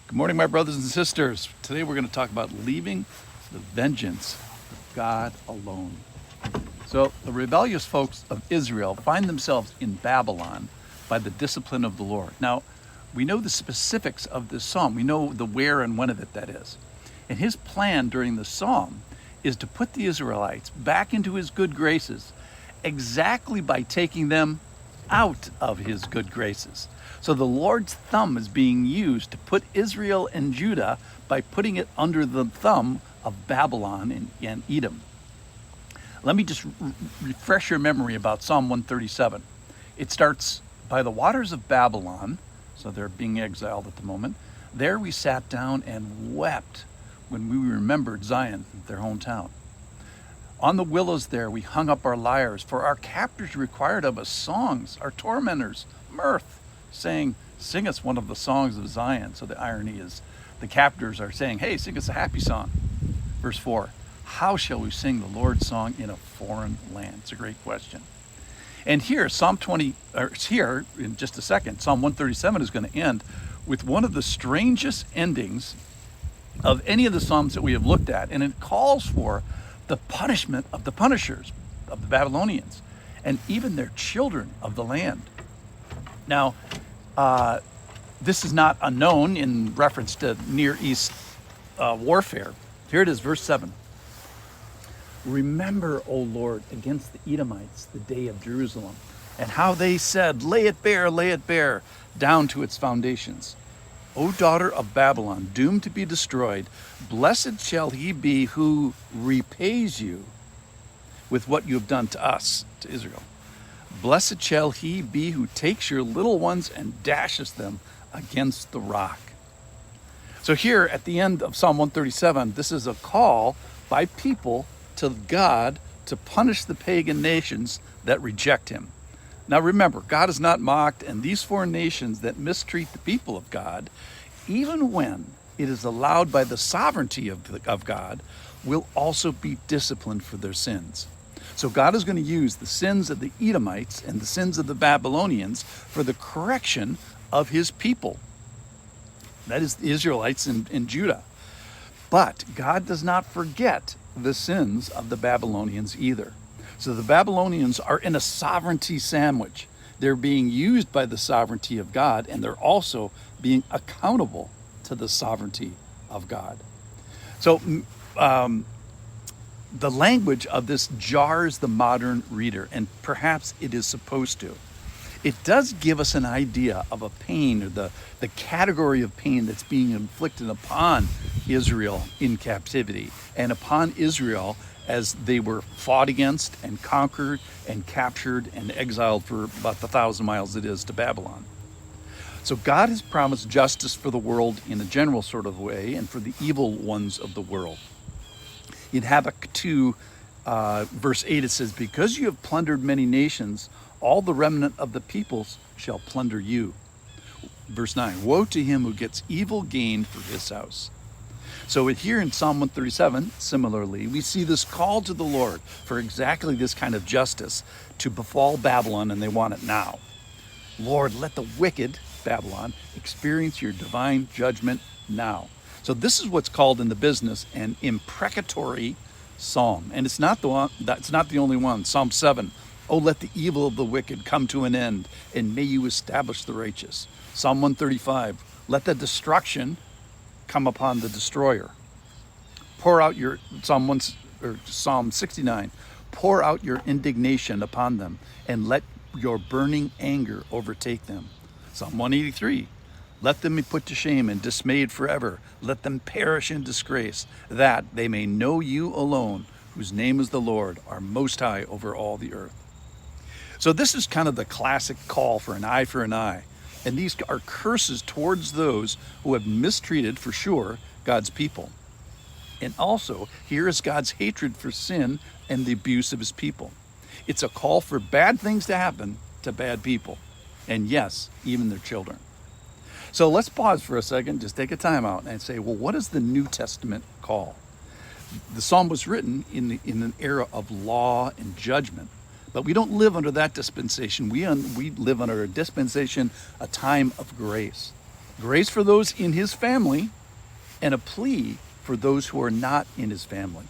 Good morning, my brothers and sisters. Today we're going to talk about leaving the vengeance of God alone. So the rebellious folks of Israel find themselves in Babylon by the discipline of the Lord. Now, we know the specifics of this psalm. We know the where and when of it, that is. And his plan during the psalm is to put the Israelites back into his good graces exactly by taking them out of his good graces. So the Lord's thumb is being used to put Israel and Judah by putting it under the thumb of Babylon and Edom. Let me just refresh your memory about Psalm 137. It starts, by the waters of Babylon, so they're being exiled at the moment. There we sat down and wept when we remembered Zion, their hometown. On the willows there we hung up our lyres, for our captors required of us songs, our tormentors mirth, saying, sing us one of the songs of Zion. So the irony is the captors are saying, hey, sing us a happy song. Verse 4, how shall we sing the Lord's song in a foreign land? It's a great question. And here, here in just a second, Psalm 137 is going to end with one of the strangest endings of any of the Psalms that we have looked at. And it calls for the punishment of the punishers, of the Babylonians, and even their children of the land. Now, this is not unknown in reference to Near East warfare. Here it is, verse 7. Remember, O Lord, against the Edomites the day of Jerusalem, and how they said, lay it bare, down to its foundations. O daughter of Babylon, doomed to be destroyed, blessed shall he be who repays you with what you have done to us, to Israel. Blessed shall he be who takes your little ones and dashes them against the rock. So here at the end of Psalm 137, this is a call by people to God to punish the pagan nations that reject him. Now remember, God is not mocked, and these foreign nations that mistreat the people of God, even when it is allowed by the sovereignty of God, will also be disciplined for their sins. So God is going to use the sins of the Edomites and the sins of the Babylonians for the correction of his people. That is the Israelites in Judah. But God does not forget the sins of the Babylonians either. So the Babylonians are in a sovereignty sandwich. They're being used by the sovereignty of God, and they're also being accountable to the sovereignty of God. So the language of this jars the modern reader, and perhaps it is supposed to. It does give us an idea of a pain, or the category of pain that's being inflicted upon Israel in captivity and upon Israel as they were fought against and conquered and captured and exiled for about the 1,000 miles it is to Babylon. So God has promised justice for the world in a general sort of way, and for the evil ones of the world. In Habakkuk 2, verse 8, it says, because you have plundered many nations, all the remnant of the peoples shall plunder you. Verse 9, woe to him who gets evil gain for his house. So here in Psalm 137, similarly, we see this call to the Lord for exactly this kind of justice to befall Babylon, and they want it now. Lord, let the wicked, Babylon, experience your divine judgment now. So this is what's called in the business an imprecatory psalm. And it's not the only one. Psalm 7, oh, let the evil of the wicked come to an end, and may you establish the righteous. Psalm 135, let the destruction come upon the destroyer. Pour out your Psalm 69, pour out your indignation upon them, and let your burning anger overtake them. Psalm 183, let them be put to shame and dismayed forever. Let them perish in disgrace, that they may know you alone, whose name is the Lord, our Most High over all the earth. So this is kind of the classic call for an eye for an eye. And these are curses towards those who have mistreated, for sure, God's people. And also, here is God's hatred for sin and the abuse of his people. It's a call for bad things to happen to bad people. And yes, even their children. So let's pause for a second, just take a time out and say, well, what is the New Testament call? The psalm was written in an era of law and judgment. But we don't live under that dispensation. We live under a dispensation, a time of grace. grace for those in his family, and a plea for those who are not in his family.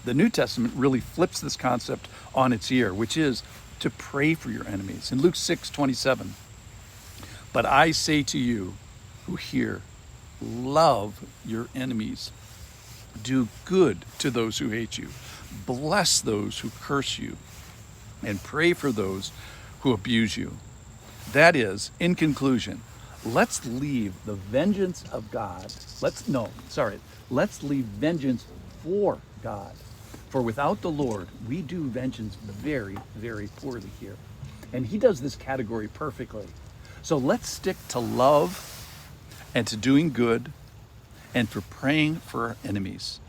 The New Testament really flips this concept on its ear, which is to pray for your enemies. In Luke 6:27, but I say to you who hear, love your enemies. Do good to those who hate you. Bless those who curse you. And pray for those who abuse you. That is, in conclusion, let's leave the vengeance of God. Let's leave vengeance for God. For without the Lord, we do vengeance very, very poorly here. And he does this category perfectly. So let's stick to love and to doing good and for praying for our enemies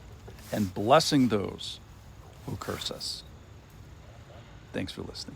and blessing those who curse us. Thanks for listening.